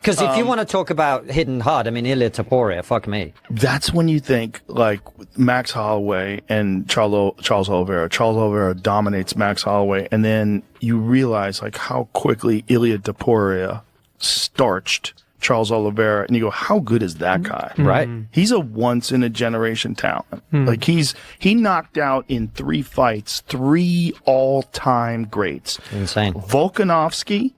Because if you want to talk about hitting hard, I mean, Ilia Topuria, fuck me. That's when you think, like, Max Holloway and Charles Oliveira. Charles Oliveira dominates Max Holloway, and then you realize, like, how quickly Ilia Topuria starched Charles Oliveira, and you go, how good is that guy? Right. He's a once-in-a-generation talent. Like, he knocked out in 3 fights 3 all-time greats. Insane. Volkanovski,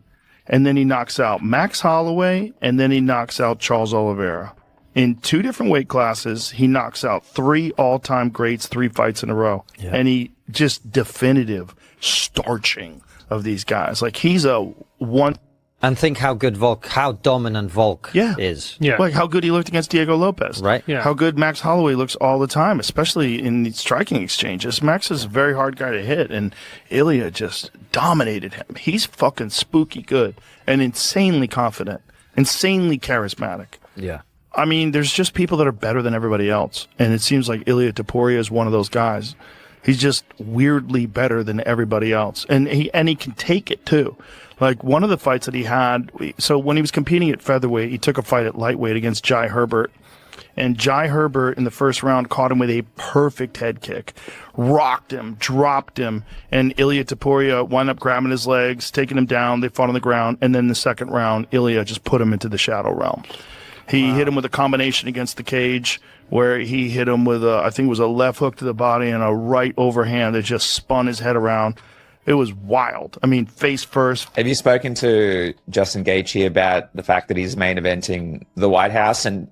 and then he knocks out Max Holloway, and then he knocks out Charles Oliveira. In 2 different weight classes, he knocks out 3 all-time greats, 3 fights in a row. Yeah. And he just definitive starching of these guys. Like, he's a one... And think how good how dominant Volk is. Yeah. Like how good he looked against Diego Lopez. Right. Yeah. How good Max Holloway looks all the time, especially in the striking exchanges. Max is a very hard guy to hit, and Ilia just dominated him. He's fucking spooky good and insanely confident, insanely charismatic. Yeah. I mean, there's just people that are better than everybody else, and it seems like Ilia Topuria is one of those guys. He's just weirdly better than everybody else, and he can take it too. Like, one of the fights that he had, so when he was competing at featherweight, he took a fight at lightweight against Jai Herbert. And Jai Herbert, in the first round, caught him with a perfect head kick. Rocked him, dropped him, and Ilia Topuria wound up grabbing his legs, taking him down. They fought on the ground. And then the second round, Ilia just put him into the shadow realm. He hit him with a combination against the cage, where he hit him with I think it was a left hook to the body and a right overhand that just spun his head around. It was wild. I mean, face first. Have you spoken to Justin Gaethje about the fact that he's main eventing the White House, and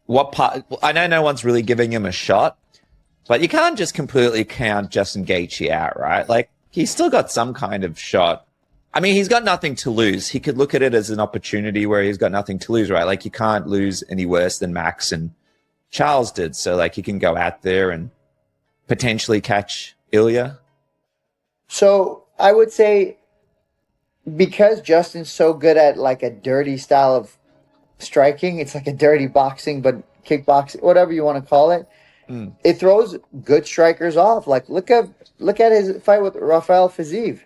what part? I know no one's really giving him a shot, but you can't just completely count Justin Gaethje out, right? Like, he's still got some kind of shot. I mean, he's got nothing to lose. He could look at it as an opportunity where he's got nothing to lose, right? Like, you can't lose any worse than Max and Charles did. So, like, he can go out there and potentially catch Ilia. So I would say, because Justin's so good at like a dirty style of striking, it's like a dirty boxing, but kickboxing, whatever you want to call it. It throws good strikers off. Like, look at his fight with Rafael Fiziev.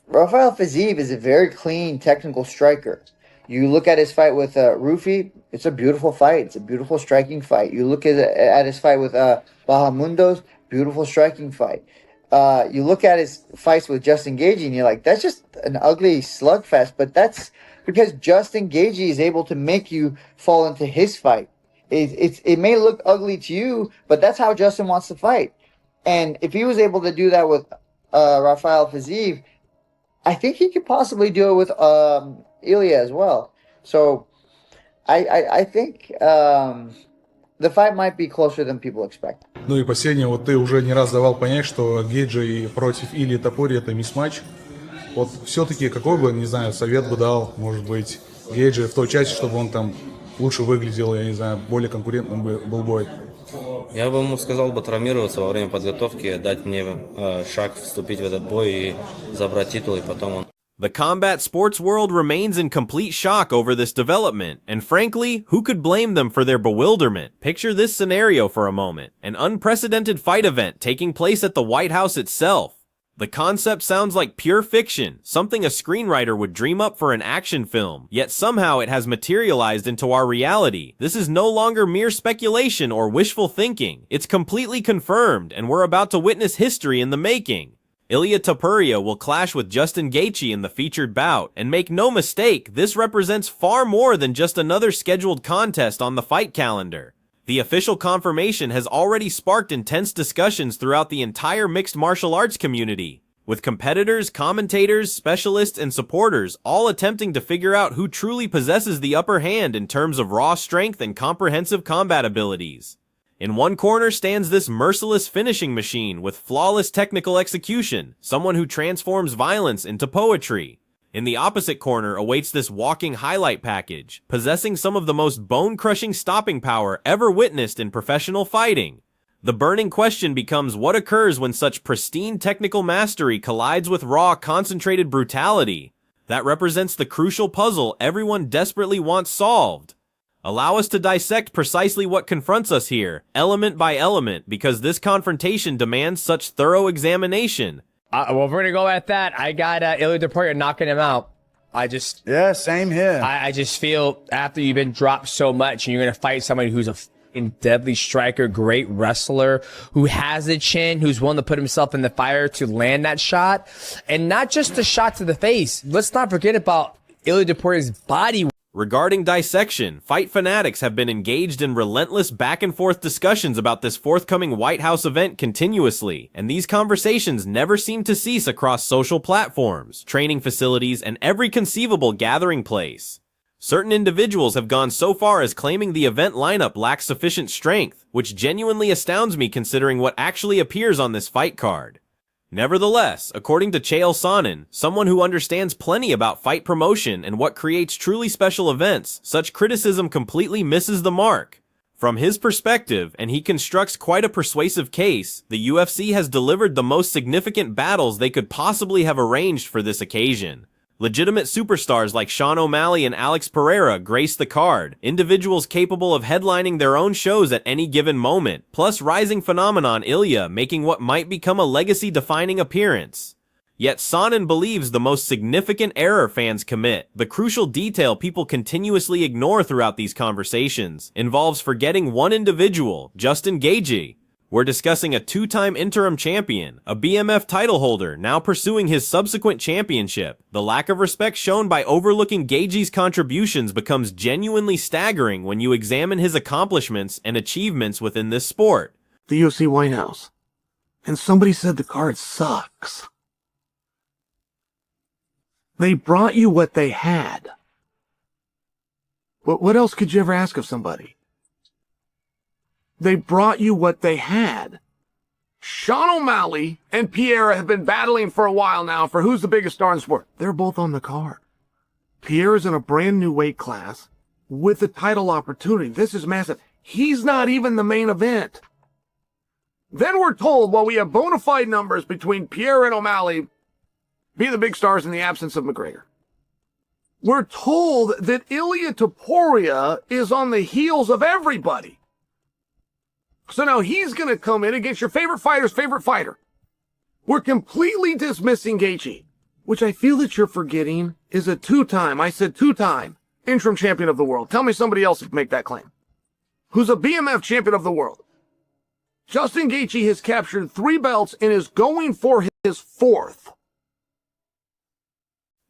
Rafael Fiziev is a very clean technical striker. You look at his fight with Rufi, it's a beautiful fight. It's a beautiful striking fight. You look at his fight with Bahamundos, beautiful striking fight. You look at his fights with Justin Gaethje, and you're like, that's just an ugly slugfest. But that's because Justin Gaethje is able to make you fall into his fight. It may look ugly to you, but that's how Justin wants to fight. And if he was able to do that with Rafael Fiziev, I think he could possibly do it with Ilia as well. So I think the fight might be closer than people expect. Ну и последнее, вот ты уже не раз давал понять, что Gaethje против Илии Topuria это мисс-матч. Вот все-таки какой бы, не знаю, совет бы дал, может быть, Gaethje в той части, чтобы он там лучше выглядел, я не знаю, более конкурентным был бой? Я бы ему сказал бы травмироваться во время подготовки, дать мне шаг вступить в этот бой и забрать титул, и потом он... The combat sports world remains in complete shock over this development, and frankly, who could blame them for their bewilderment? Picture this scenario for a moment. An unprecedented fight event taking place at the White House itself. The concept sounds like pure fiction, something a screenwriter would dream up for an action film, yet somehow it has materialized into our reality. This is no longer mere speculation or wishful thinking. It's completely confirmed, and we're about to witness history in the making. Ilia Topuria will clash with Justin Gaethje in the featured bout, and make no mistake, this represents far more than just another scheduled contest on the fight calendar. The official confirmation has already sparked intense discussions throughout the entire mixed martial arts community, with competitors, commentators, specialists, and supporters all attempting to figure out who truly possesses the upper hand in terms of raw strength and comprehensive combat abilities. In one corner stands this merciless finishing machine with flawless technical execution, someone who transforms violence into poetry. In the opposite corner awaits this walking highlight package, possessing some of the most bone-crushing stopping power ever witnessed in professional fighting. The burning question becomes what occurs when such pristine technical mastery collides with raw, concentrated brutality. That represents the crucial puzzle everyone desperately wants solved. Allow us to dissect precisely what confronts us here, element by element, because this confrontation demands such thorough examination. Well, if we're going to go at that, I got Ilia Topuria knocking him out. Yeah, same here. I just feel after you've been dropped so much and you're going to fight somebody who's a deadly striker, great wrestler, who has a chin, who's willing to put himself in the fire to land that shot, and not just the shot to the face. Let's not forget about Ilia Topuria's body. Regarding dissection, fight fanatics have been engaged in relentless back-and-forth discussions about this forthcoming White House event continuously, and these conversations never seem to cease across social platforms, training facilities, and every conceivable gathering place. Certain individuals have gone so far as claiming the event lineup lacks sufficient strength, which genuinely astounds me considering what actually appears on this fight card. Nevertheless, according to Chael Sonnen, someone who understands plenty about fight promotion and what creates truly special events, such criticism completely misses the mark. From his perspective, and he constructs quite a persuasive case, the UFC has delivered the most significant battles they could possibly have arranged for this occasion. Legitimate superstars like Sean O'Malley and Alex Pereira grace the card, individuals capable of headlining their own shows at any given moment, plus rising phenomenon Ilia making what might become a legacy-defining appearance. Yet Sonnen believes the most significant error fans commit, the crucial detail people continuously ignore throughout these conversations, involves forgetting one individual, Justin Gaethje. We're discussing a two-time interim champion, a BMF title holder now pursuing his subsequent championship. The lack of respect shown by overlooking Gaethje's contributions becomes genuinely staggering when you examine his accomplishments and achievements within this sport. The UFC White House. And somebody said the card sucks. They brought you what they had. What else could you ever ask of somebody? They brought you what they had. Sean O'Malley and Pierre have been battling for a while now for who's the biggest star in the sport. They're both on the card. Pierre is in a brand new weight class with the title opportunity. This is massive. He's not even the main event. Then we're told, while we have bona fide numbers between Pierre and O'Malley being the big stars in the absence of McGregor, we're told that Ilia Topuria is on the heels of everybody. So now he's going to come in against your favorite fighter's favorite fighter. We're completely dismissing Gaethje, which I feel that you're forgetting is a two-time interim champion of the world. Tell me somebody else who can make that claim. Who's a BMF champion of the world. Justin Gaethje has captured 3 belts and is going for his 4th.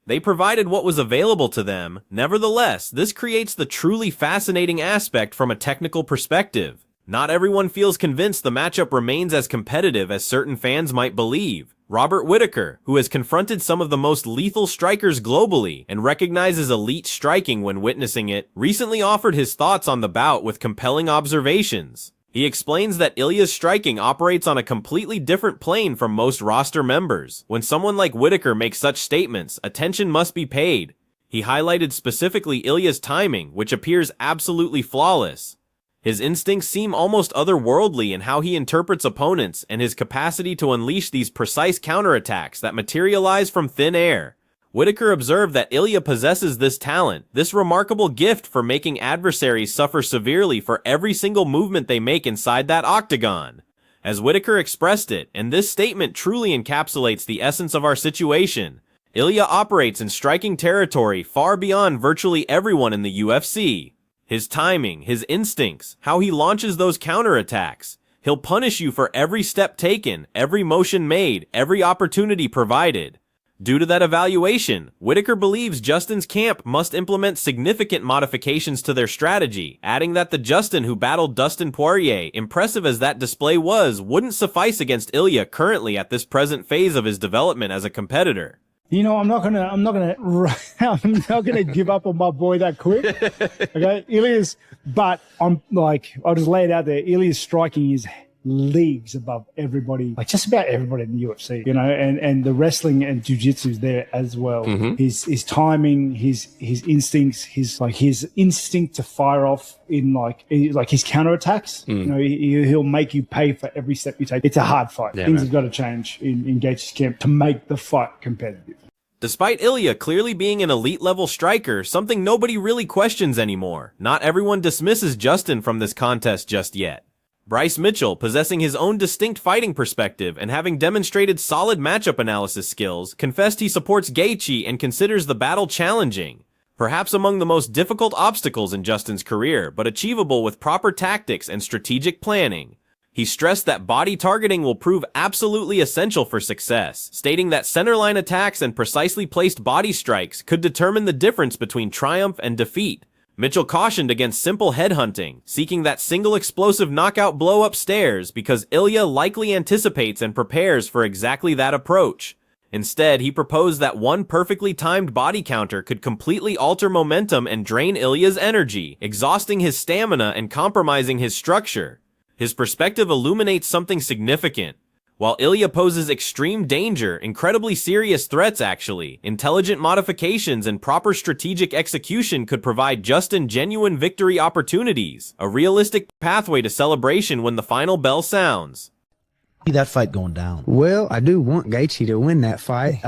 They provided what was available to them. Nevertheless, this creates the truly fascinating aspect from a technical perspective. Not everyone feels convinced the matchup remains as competitive as certain fans might believe. Robert Whittaker, who has confronted some of the most lethal strikers globally and recognizes elite striking when witnessing it, recently offered his thoughts on the bout with compelling observations. He explains that Ilia's striking operates on a completely different plane from most roster members. When someone like Whittaker makes such statements, attention must be paid. He highlighted specifically Ilia's timing, which appears absolutely flawless. His instincts seem almost otherworldly in how he interprets opponents and his capacity to unleash these precise counterattacks that materialize from thin air. Whittaker observed that Ilia possesses this talent, this remarkable gift for making adversaries suffer severely for every single movement they make inside that octagon. As Whittaker expressed it, and this statement truly encapsulates the essence of our situation, Ilia operates in striking territory far beyond virtually everyone in the UFC. His timing, his instincts, how he launches those counterattacks. He'll punish you for every step taken, every motion made, every opportunity provided. Due to that evaluation, Whittaker believes Justin's camp must implement significant modifications to their strategy, adding that the Justin who battled Dustin Poirier, impressive as that display was, wouldn't suffice against Ilia currently at this present phase of his development as a competitor. You know, I'm not gonna give up on my boy that quick. Okay, I'll just lay it out there. Ilia's striking is leagues above everybody, like just about everybody in the UFC, you know, and the wrestling and jiu-jitsu is there as well. Mm-hmm. His timing, his instincts, his instinct to fire off in like his counterattacks. You know, he'll make you pay for every step you take. It's a hard fight. Things have got to change in Gaethje's camp to make the fight competitive. Despite Ilia clearly being an elite-level striker, something nobody really questions anymore. Not everyone dismisses Justin from this contest just yet. Bryce Mitchell, possessing his own distinct fighting perspective and having demonstrated solid matchup analysis skills, confessed he supports Gaethje and considers the battle challenging. Perhaps among the most difficult obstacles in Justin's career, but achievable with proper tactics and strategic planning. He stressed that body targeting will prove absolutely essential for success, stating that centerline attacks and precisely placed body strikes could determine the difference between triumph and defeat. Mitchell cautioned against simple headhunting, seeking that single explosive knockout blow upstairs because Ilia likely anticipates and prepares for exactly that approach. Instead, he proposed that one perfectly timed body counter could completely alter momentum and drain Ilia's energy, exhausting his stamina and compromising his structure. His perspective illuminates something significant. While Ilia poses extreme danger, incredibly serious threats actually, intelligent modifications and proper strategic execution could provide Justin genuine victory opportunities, a realistic pathway to celebration when the final bell sounds. That fight going down? Well, I do want Gaethje to win that fight.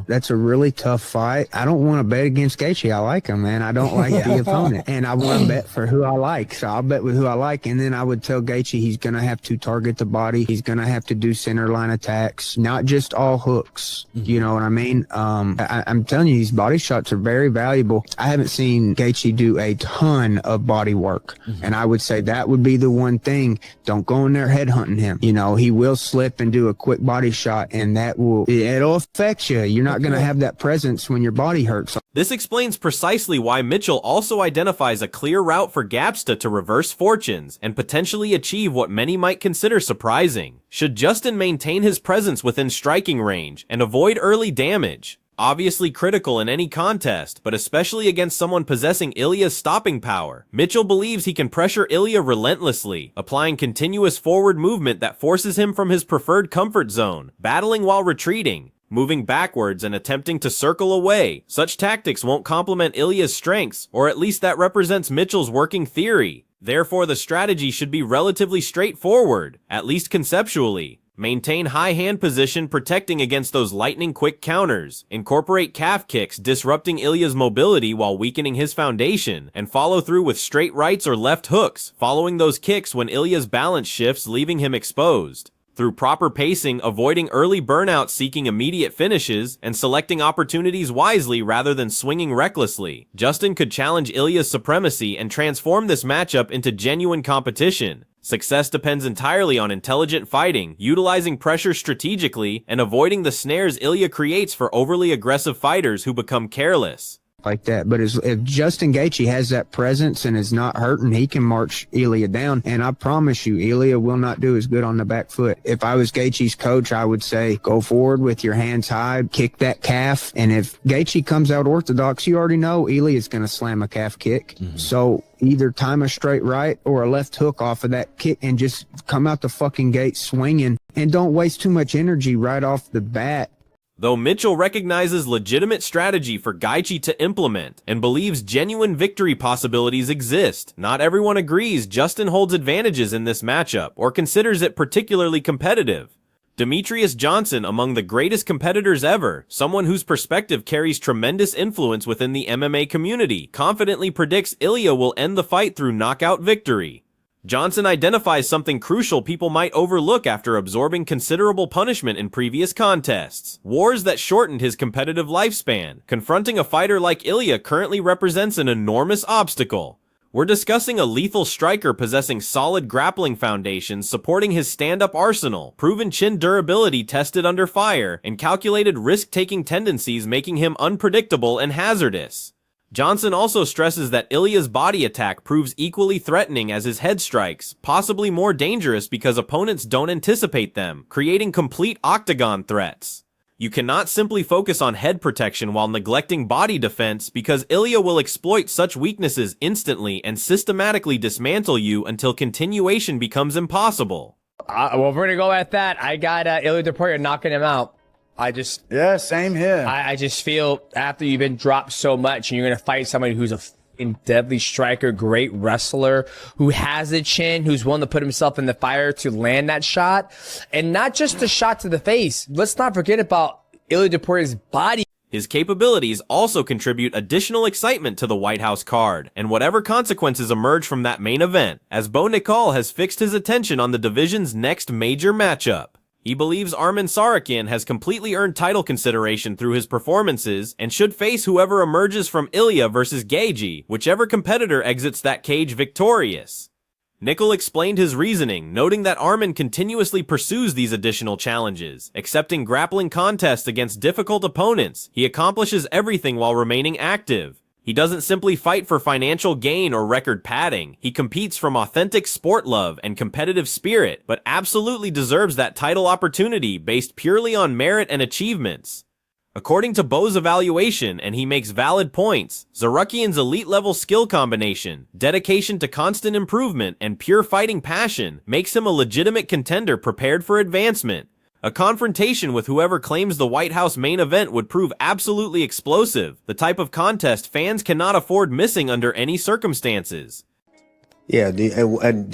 That's a really tough fight. I don't want to bet against Gaethje. I like him, man. I don't like the opponent, and I want to bet for who I like. So I'll bet with who I like, and then I would tell Gaethje he's going to have to target the body. He's going to have to do center line attacks, not just all hooks. You know what I mean? I'm telling you, these body shots are very valuable. I haven't seen Gaethje do a ton of body work, and I would say that would be the one thing. Don't go in there headhunting him. You know, he will slip and do a quick body shot, and it'll affect you. You're not going to have that presence when your body hurts. This explains precisely why Mitchell also identifies a clear route for Gapsta to reverse fortunes and potentially achieve what many might consider surprising. Should Justin maintain his presence within striking range and avoid early damage, obviously critical in any contest, but especially against someone possessing Ilia's stopping power, Mitchell believes he can pressure Ilia relentlessly, applying continuous forward movement that forces him from his preferred comfort zone, battling while retreating, moving backwards and attempting to circle away. Such tactics won't complement Ilia's strengths, or at least that represents Mitchell's working theory. Therefore, the strategy should be relatively straightforward, at least conceptually. Maintain high hand position, protecting against those lightning-quick counters. Incorporate calf kicks, disrupting Ilia's mobility while weakening his foundation. And follow through with straight rights or left hooks, following those kicks when Ilia's balance shifts, leaving him exposed. Through proper pacing, avoiding early burnout, seeking immediate finishes, and selecting opportunities wisely rather than swinging recklessly, Justin could challenge Ilia's supremacy and transform this matchup into genuine competition. Success depends entirely on intelligent fighting, utilizing pressure strategically, and avoiding the snares Ilia creates for overly aggressive fighters who become careless. Like that, but if Justin Gaethje has that presence and is not hurting, he can march Ilia down, and I promise you, Ilia will not do as good on the back foot. If I was Gaethje's coach, I would say go forward with your hands high, kick that calf, and if Gaethje comes out orthodox, you already know Ilia's going to slam a calf kick. So either time a straight right or a left hook off of that kick and just come out the fucking gate swinging, and don't waste too much energy right off the bat. Though Mitchell recognizes legitimate strategy for Gaethje to implement and believes genuine victory possibilities exist, not everyone agrees Justin holds advantages in this matchup or considers it particularly competitive. Demetrius Johnson, among the greatest competitors ever, someone whose perspective carries tremendous influence within the MMA community, confidently predicts Ilia will end the fight through knockout victory. Johnson identifies something crucial people might overlook after absorbing considerable punishment in previous contests: wars that shortened his competitive lifespan. Confronting a fighter like Ilia currently represents an enormous obstacle. We're discussing a lethal striker possessing solid grappling foundations supporting his stand-up arsenal, proven chin durability tested under fire, and calculated risk-taking tendencies making him unpredictable and hazardous. Johnson also stresses that Ilia's body attack proves equally threatening as his head strikes, possibly more dangerous because opponents don't anticipate them, creating complete octagon threats. You cannot simply focus on head protection while neglecting body defense because Ilia will exploit such weaknesses instantly and systematically dismantle you until continuation becomes impossible. Well, if we're gonna go at that, I got Ilia Topuria knocking him out. Yeah, same here. I just feel after you've been dropped so much and you're going to fight somebody who's a deadly striker, great wrestler, who has a chin, who's willing to put himself in the fire to land that shot, and not just the shot to the face. Let's not forget about Ilia Topuria's body. His capabilities also contribute additional excitement to the White House card, and whatever consequences emerge from that main event, as Bo Nickal has fixed his attention on the division's next major matchup. He believes Arman Tsarukyan has completely earned title consideration through his performances and should face whoever emerges from Ilia versus Gaethje, whichever competitor exits that cage victorious. Nickal explained his reasoning, noting that Arman continuously pursues these additional challenges. Accepting grappling contests against difficult opponents, he accomplishes everything while remaining active. He doesn't simply fight for financial gain or record padding. He competes from authentic sport love and competitive spirit, but absolutely deserves that title opportunity based purely on merit and achievements. According to Bo's evaluation, and he makes valid points, Tsarukyan's elite-level skill combination, dedication to constant improvement, and pure fighting passion makes him a legitimate contender prepared for advancement. A confrontation with whoever claims the White House main event would prove absolutely explosive, the type of contest fans cannot afford missing under any circumstances. Yeah, do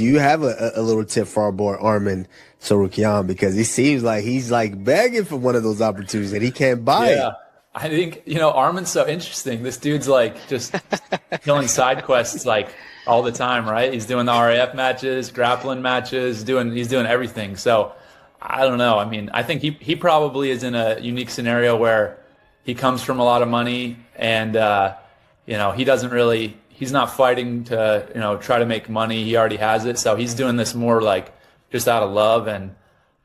you have a little tip for our boy Arman Tsarukyan? Because he seems like he's like begging for one of those opportunities and he can't buy it. I think, Arman's so interesting. This dude's like just killing side quests like all the time, right? He's doing the RAF matches, grappling matches, he's doing everything. So I don't know. I mean, I think he probably is in a unique scenario where he comes from a lot of money and, he's not fighting to, try to make money. He already has it. So he's doing this more like just out of love. And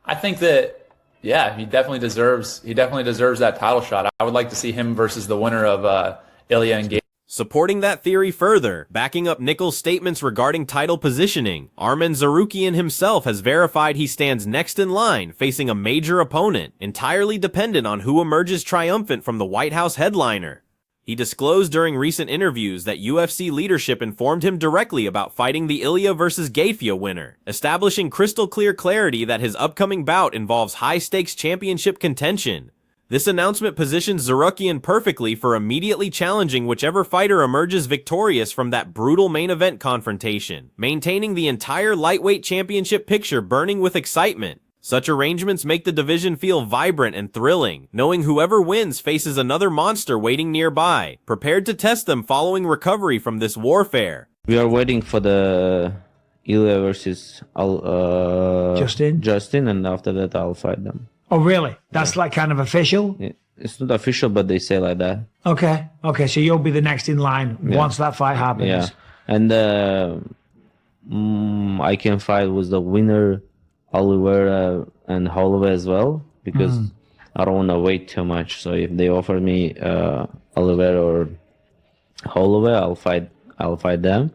I think that, he definitely deserves that title shot. I would like to see him versus the winner of Ilia and Gaethje. Supporting that theory further, backing up Nickal's statements regarding title positioning, Arman Tsarukyan himself has verified he stands next in line facing a major opponent, entirely dependent on who emerges triumphant from the White House headliner. He disclosed during recent interviews that UFC leadership informed him directly about fighting the Ilia versus Gaethje winner, establishing crystal clear clarity that his upcoming bout involves high-stakes championship contention. This announcement positions Tsarukyan perfectly for immediately challenging whichever fighter emerges victorious from that brutal main event confrontation, maintaining the entire lightweight championship picture burning with excitement. Such arrangements make the division feel vibrant and thrilling, knowing whoever wins faces another monster waiting nearby, prepared to test them following recovery from this warfare. We are waiting for the Ilia versus Justin, and after that I'll fight them. Oh, really? That's like kind of official? It's not official, but they say like that. Okay. So you'll be the next in line once that fight happens. Yeah. And I can fight with the winner, Oliveira and Holloway as well, because I don't want to wait too much. So if they offer me Oliveira or Holloway, I'll fight them,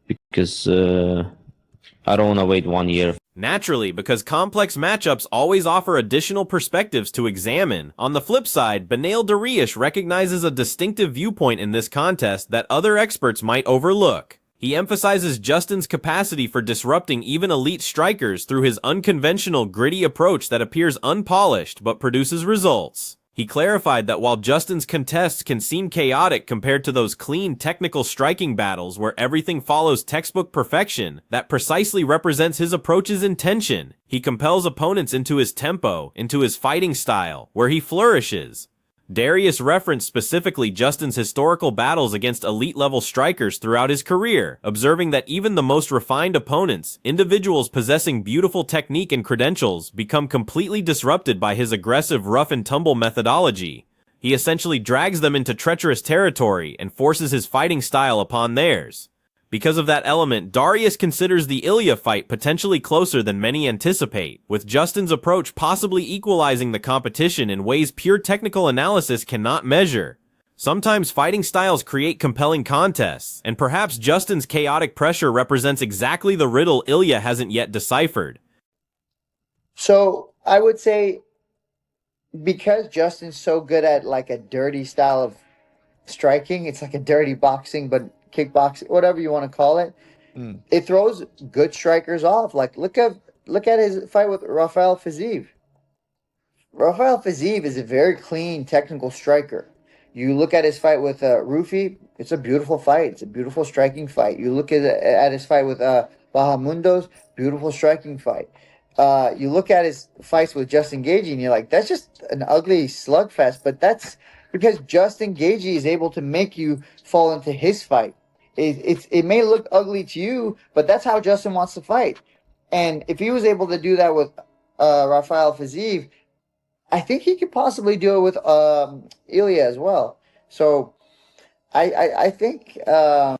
because I don't want to wait 1 year. Naturally, because complex matchups always offer additional perspectives to examine. On the flip side, Beneil Dariush recognizes a distinctive viewpoint in this contest that other experts might overlook. He emphasizes Justin's capacity for disrupting even elite strikers through his unconventional, gritty approach that appears unpolished but produces results. He clarified that while Justin's contests can seem chaotic compared to those clean, technical striking battles where everything follows textbook perfection, that precisely represents his approach's intention. He compels opponents into his tempo, into his fighting style, where he flourishes. Darius referenced specifically Justin's historical battles against elite-level strikers throughout his career, observing that even the most refined opponents, individuals possessing beautiful technique and credentials, become completely disrupted by his aggressive rough-and-tumble methodology. He essentially drags them into treacherous territory and forces his fighting style upon theirs. Because of that element, Darius considers the Ilia fight potentially closer than many anticipate, with Justin's approach possibly equalizing the competition in ways pure technical analysis cannot measure. Sometimes fighting styles create compelling contests, and perhaps Justin's chaotic pressure represents exactly the riddle Ilia hasn't yet deciphered. So I would say, because Justin's so good at like a dirty style of striking, it's like a dirty boxing, but kickboxing, whatever you want to call it, it throws good strikers off. Like look at his fight with Rafael Fiziev. Rafael Fiziev is a very clean technical striker. You look at his fight with Rufi, it's a beautiful fight. It's a beautiful striking fight. You look at his fight with Bahamundos, beautiful striking fight. You look at his fights with Justin Gaethje and you're like, that's just an ugly slugfest, but that's because Justin Gaethje is able to make you fall into his fight. It may look ugly to you, but that's how Justin wants to fight. And if he was able to do that with Rafael Fiziev, I think he could possibly do it with Ilia as well. So I think the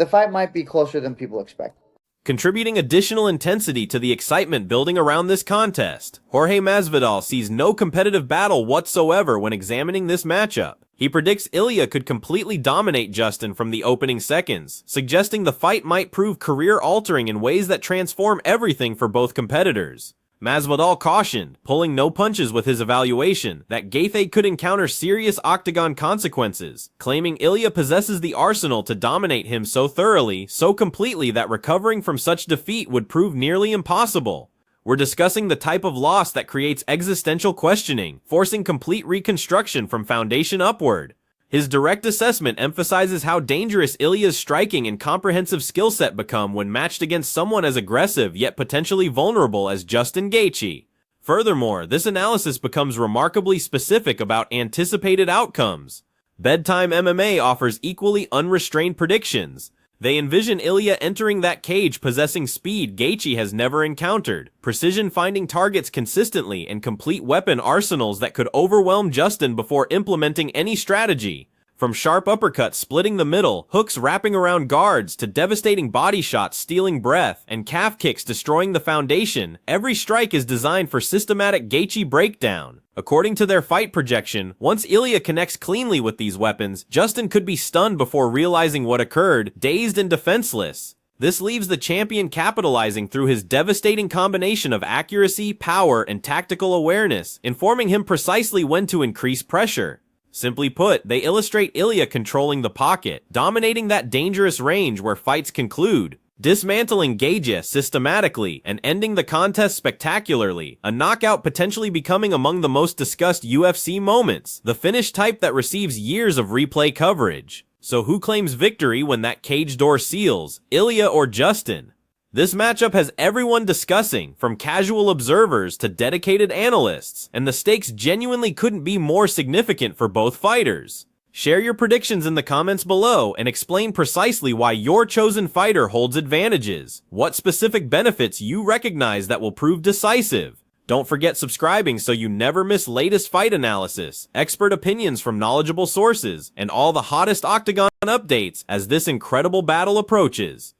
fight might be closer than people expect. Contributing additional intensity to the excitement building around this contest, Jorge Masvidal sees no competitive battle whatsoever when examining this matchup. He predicts Ilia could completely dominate Justin from the opening seconds, suggesting the fight might prove career-altering in ways that transform everything for both competitors. Masvidal cautioned, pulling no punches with his evaluation, that Gaethje could encounter serious octagon consequences, claiming Ilia possesses the arsenal to dominate him so thoroughly, so completely that recovering from such defeat would prove nearly impossible. We're discussing the type of loss that creates existential questioning, forcing complete reconstruction from foundation upward. His direct assessment emphasizes how dangerous Ilia's striking and comprehensive skill set become when matched against someone as aggressive yet potentially vulnerable as Justin Gaethje. Furthermore, this analysis becomes remarkably specific about anticipated outcomes. Bedtime MMA offers equally unrestrained predictions. They envision Ilia entering that cage possessing speed Gaethje has never encountered, precision finding targets consistently, and complete weapon arsenals that could overwhelm Justin before implementing any strategy. From sharp uppercuts splitting the middle, hooks wrapping around guards, to devastating body shots stealing breath, and calf kicks destroying the foundation, every strike is designed for systematic Gaethje breakdown. According to their fight projection, once Ilia connects cleanly with these weapons, Justin could be stunned before realizing what occurred, dazed and defenseless. This leaves the champion capitalizing through his devastating combination of accuracy, power, and tactical awareness, informing him precisely when to increase pressure. Simply put, they illustrate Ilia controlling the pocket, dominating that dangerous range where fights conclude, dismantling Gaethje systematically, and ending the contest spectacularly, a knockout potentially becoming among the most discussed UFC moments, the finish type that receives years of replay coverage. So who claims victory when that cage door seals, Ilia or Justin? This matchup has everyone discussing, from casual observers to dedicated analysts, and the stakes genuinely couldn't be more significant for both fighters. Share your predictions in the comments below and explain precisely why your chosen fighter holds advantages, what specific benefits you recognize that will prove decisive. Don't forget subscribing so you never miss latest fight analysis, expert opinions from knowledgeable sources, and all the hottest Octagon updates as this incredible battle approaches.